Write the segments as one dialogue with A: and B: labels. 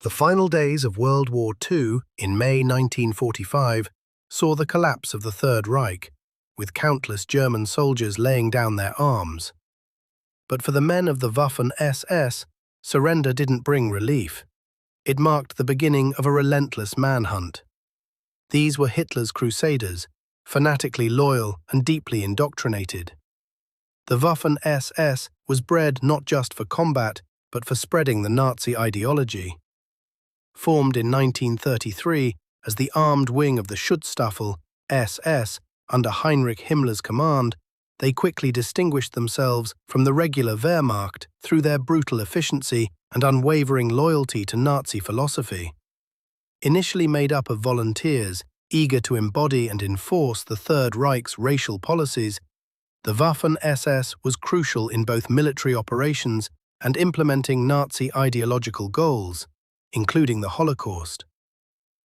A: The final days of World War II, in May 1945, saw the collapse of the Third Reich, with countless German soldiers laying down their arms. But for the men of the Waffen-SS, surrender didn't bring relief. It marked the beginning of a relentless manhunt. These were Hitler's crusaders, fanatically loyal and deeply indoctrinated. The Waffen-SS was bred not just for combat, but for spreading the Nazi ideology. Formed in 1933 as the armed wing of the Schutzstaffel SS under Heinrich Himmler's command, they quickly distinguished themselves from the regular Wehrmacht through their brutal efficiency and unwavering loyalty to Nazi philosophy. Initially made up of volunteers eager to embody and enforce the Third Reich's racial policies, the Waffen-SS was crucial in both military operations and implementing Nazi ideological goals, including the Holocaust.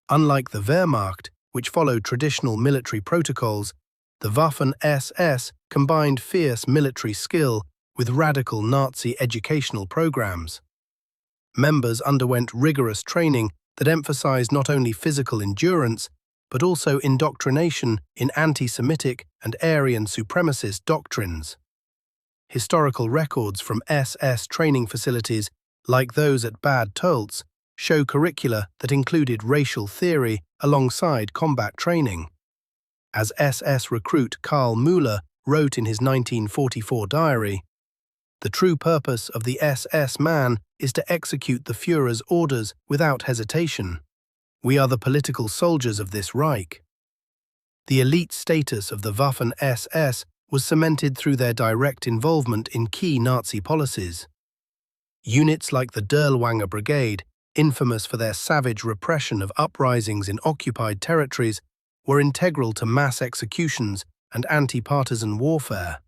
A: Unlike the Wehrmacht, which followed traditional military protocols, the Waffen-SS combined fierce military skill with radical Nazi educational programs. Members underwent rigorous training that emphasized not only physical endurance, but also indoctrination in anti-Semitic and Aryan supremacist doctrines. Historical records from SS training facilities, like those at Bad Tölz, show curricula that included racial theory alongside combat training. As SS recruit Karl Müller wrote in his 1944 diary, "The true purpose of the SS man is to execute the Führer's orders without hesitation. We are the political soldiers of this Reich." The elite status of the Waffen-SS was cemented through their direct involvement in key Nazi policies. Units like the Dirlewanger Brigade, infamous for their savage repression of uprisings in occupied territories, were integral to mass executions and anti-partisan warfare.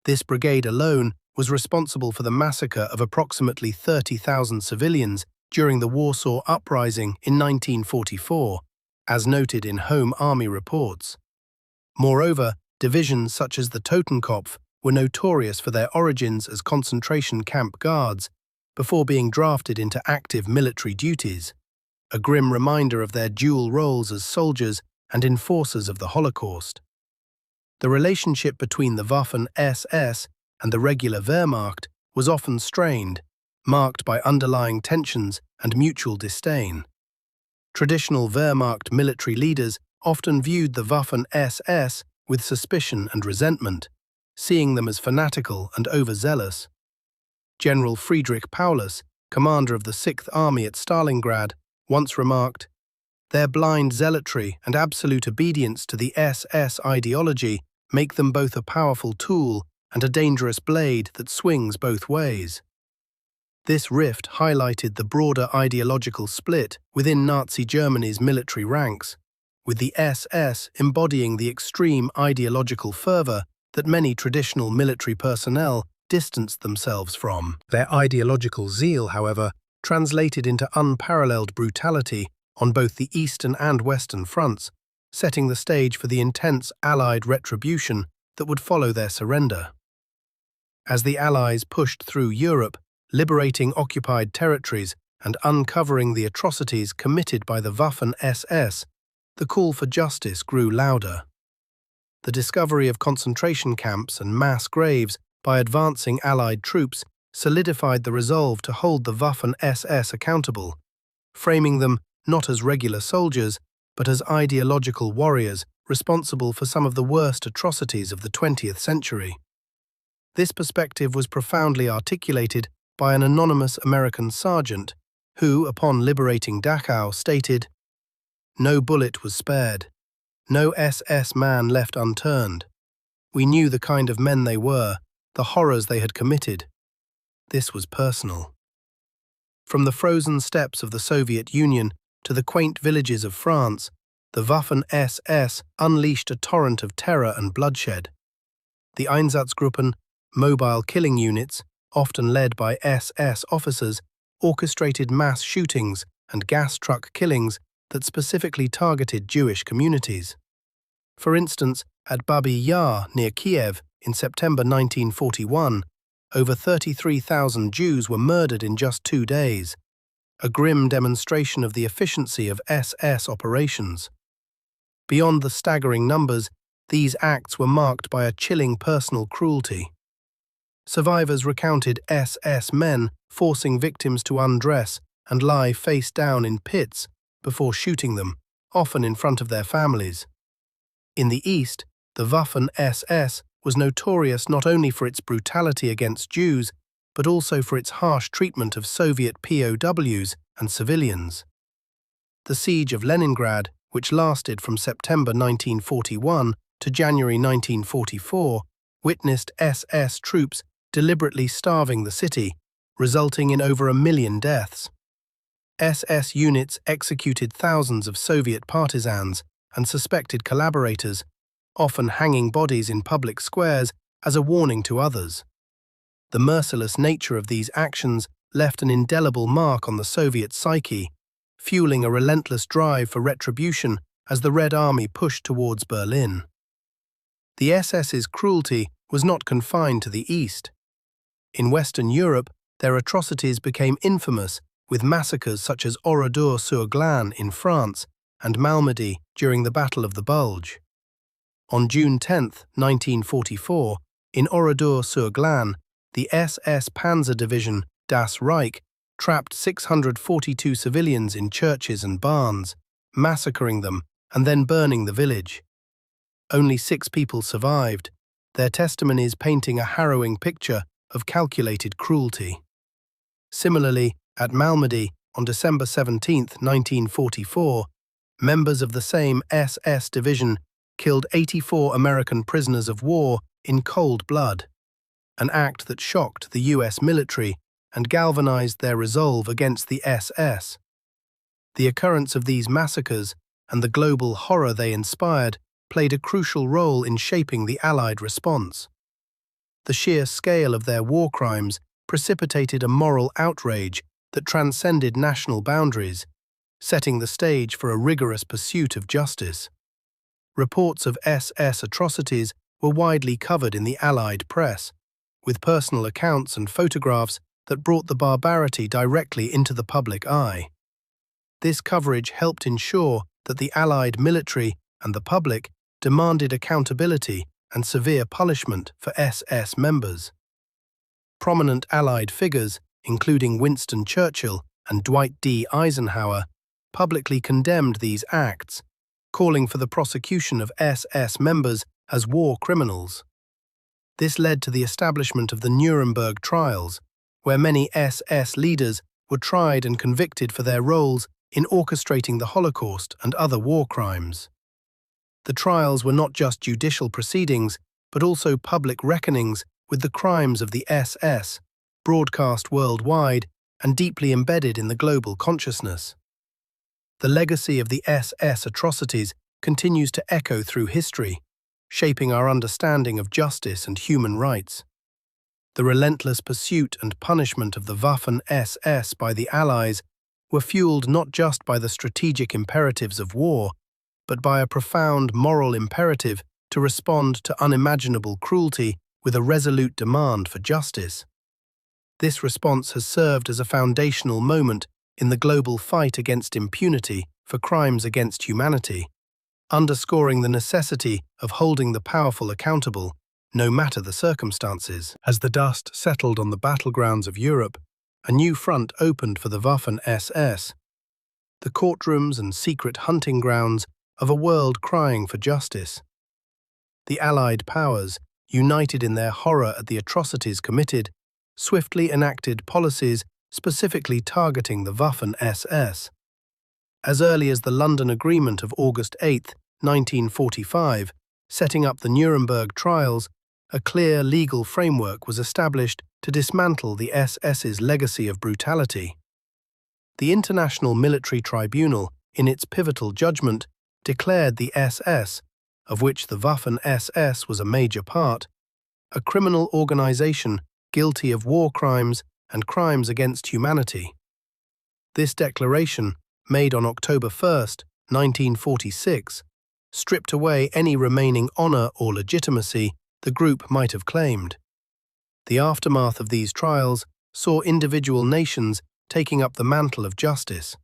A: This brigade alone was responsible for the massacre of approximately 30,000 civilians during the Warsaw Uprising in 1944, as noted in Home Army reports. Moreover, divisions such as the Totenkopf were notorious for their origins as concentration camp guards before being drafted into active military duties, a grim reminder of their dual roles as soldiers and enforcers of the Holocaust. The relationship between the Waffen-SS and the regular Wehrmacht was often strained, marked by underlying tensions and mutual disdain. Traditional Wehrmacht military leaders often viewed the Waffen-SS with suspicion and resentment, seeing them as fanatical and overzealous. General Friedrich Paulus, commander of the Sixth Army at Stalingrad, once remarked, "Their blind zealotry and absolute obedience to the SS ideology make them both a powerful tool and a dangerous blade that swings both ways." This rift highlighted the broader ideological split within Nazi Germany's military ranks, with the SS embodying the extreme ideological fervor that many traditional military personnel distanced themselves from. Their ideological zeal, however, translated into unparalleled brutality on both the Eastern and Western fronts, setting the stage for the intense Allied retribution that would follow their surrender. As the Allies pushed through Europe, liberating occupied territories and uncovering the atrocities committed by the Waffen-SS, the call for justice grew louder. The discovery of concentration camps and mass graves by advancing Allied troops solidified the resolve to hold the Waffen-SS accountable, framing them not as regular soldiers, but as ideological warriors responsible for some of the worst atrocities of the 20th century. This perspective was profoundly articulated by an anonymous American sergeant who, upon liberating Dachau, stated, "No bullet was spared. No SS man left unturned. We knew the kind of men they were, the horrors they had committed." This was personal. From the frozen steppes of the Soviet Union to the quaint villages of France, the Waffen-SS unleashed a torrent of terror and bloodshed. The Einsatzgruppen, mobile killing units, often led by SS officers, orchestrated mass shootings and gas truck killings that specifically targeted Jewish communities. For instance, at Babi Yar near Kiev in September 1941, over 33,000 Jews were murdered in just 2 days. a grim demonstration of the efficiency of SS operations. Beyond the staggering numbers, these acts were marked by a chilling personal cruelty. Survivors recounted SS men forcing victims to undress and lie face down in pits before shooting them, often in front of their families. In the East, the Waffen-SS was notorious not only for its brutality against Jews, but also for its harsh treatment of Soviet POWs and civilians. The siege of Leningrad, which lasted from September 1941 to January 1944, witnessed SS troops deliberately starving the city, resulting in over 1 million deaths. SS units executed thousands of Soviet partisans and suspected collaborators, often hanging bodies in public squares as a warning to others. The merciless nature of these actions left an indelible mark on the Soviet psyche, fueling a relentless drive for retribution as the Red Army pushed towards Berlin. The SS's cruelty was not confined to the East. In Western Europe, their atrocities became infamous, with massacres such as Oradour-sur-Glane in France and Malmedy during the Battle of the Bulge. On June 10, 1944, in Oradour-sur-Glane, the SS Panzer Division Das Reich trapped 642 civilians in churches and barns, massacring them and then burning the village. Only 6 people survived, their testimonies painting a harrowing picture of calculated cruelty. Similarly, at Malmedy, on December 17, 1944, members of the same SS division killed 84 American prisoners of war in cold blood, an act that shocked the US military and galvanized their resolve against the SS. The occurrence of these massacres and the global horror they inspired played a crucial role in shaping the Allied response. The sheer scale of their war crimes precipitated a moral outrage that transcended national boundaries, setting the stage for a rigorous pursuit of justice. Reports of SS atrocities were widely covered in the Allied press, with personal accounts and photographs that brought the barbarity directly into the public eye. This coverage helped ensure that the Allied military and the public demanded accountability and severe punishment for SS members. Prominent Allied figures, including Winston Churchill and Dwight D. Eisenhower, publicly condemned these acts, calling for the prosecution of SS members as war criminals. This led to the establishment of the Nuremberg Trials, where many SS leaders were tried and convicted for their roles in orchestrating the Holocaust and other war crimes. The trials were not just judicial proceedings, but also public reckonings with the crimes of the SS, broadcast worldwide and deeply embedded in the global consciousness. The legacy of the SS atrocities continues to echo through history, shaping our understanding of justice and human rights. The relentless pursuit and punishment of the Waffen-SS by the Allies were fueled not just by the strategic imperatives of war, but by a profound moral imperative to respond to unimaginable cruelty with a resolute demand for justice. This response has served as a foundational moment in the global fight against impunity for crimes against humanity, underscoring the necessity of holding the powerful accountable, no matter the circumstances. As the dust settled on the battlegrounds of Europe, a new front opened for the Waffen-SS, the courtrooms and secret hunting grounds of a world crying for justice. The Allied powers, united in their horror at the atrocities committed, swiftly enacted policies specifically targeting the Waffen-SS. As early as the London Agreement of August 8, 1945, setting up the Nuremberg Trials, a clear legal framework was established to dismantle the SS's legacy of brutality. The International Military Tribunal, in its pivotal judgment, declared the SS, of which the Waffen-SS was a major part, a criminal organization guilty of war crimes and crimes against humanity. This declaration, made on October 1, 1946, stripped away any remaining honor or legitimacy the group might have claimed. The aftermath of these trials saw individual nations taking up the mantle of justice.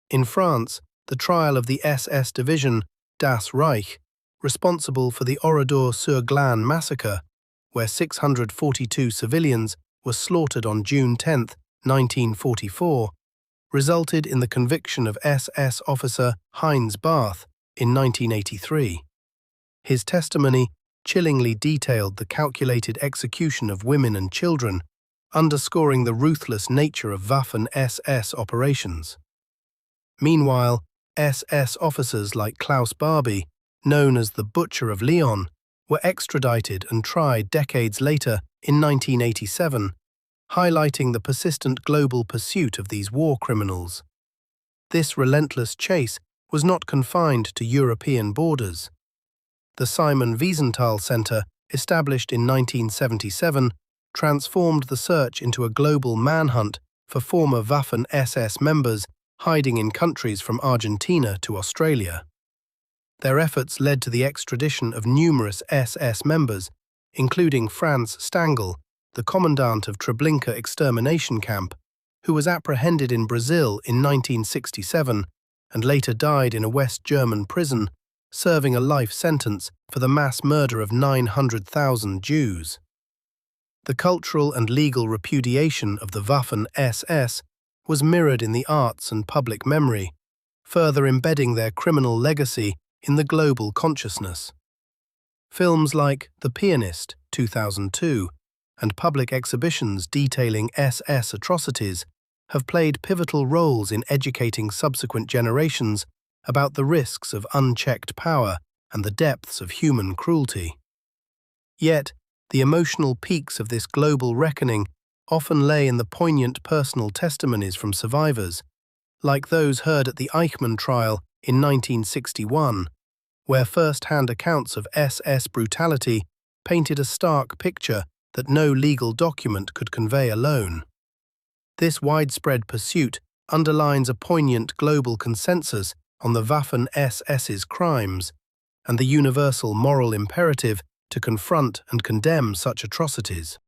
A: In France, the trial of the SS division Das Reich, responsible for the Oradour-sur-Glane massacre, where 642 civilians were slaughtered on June 10, 1944, resulted in the conviction of SS officer Heinz Barth in 1983. His testimony chillingly detailed the calculated execution of women and children, underscoring the ruthless nature of Waffen-SS operations. Meanwhile, SS officers like Klaus Barbie, known as the Butcher of Lyon, were extradited and tried decades later in 1987, highlighting the persistent global pursuit of these war criminals. This relentless chase was not confined to European borders. The Simon Wiesenthal Center, established in 1977, transformed the search into a global manhunt for former Waffen-SS members hiding in countries from Argentina to Australia. Their efforts led to the extradition of numerous SS members, including Franz Stangl, the commandant of Treblinka extermination camp, who was apprehended in Brazil in 1967 and later died in a West German prison, serving a life sentence for the mass murder of 900,000 Jews. The cultural and legal repudiation of the Waffen-SS was mirrored in the arts and public memory, further embedding their criminal legacy in the global consciousness. Films like The Pianist, 2002, and public exhibitions detailing SS atrocities have played pivotal roles in educating subsequent generations about the risks of unchecked power and the depths of human cruelty. Yet, the emotional peaks of this global reckoning often lay in the poignant personal testimonies from survivors, like those heard at the Eichmann trial in 1961, where first-hand accounts of SS brutality painted a stark picture that no legal document could convey alone. This widespread pursuit underlines a poignant global consensus on the Waffen-SS's crimes and the universal moral imperative to confront and condemn such atrocities.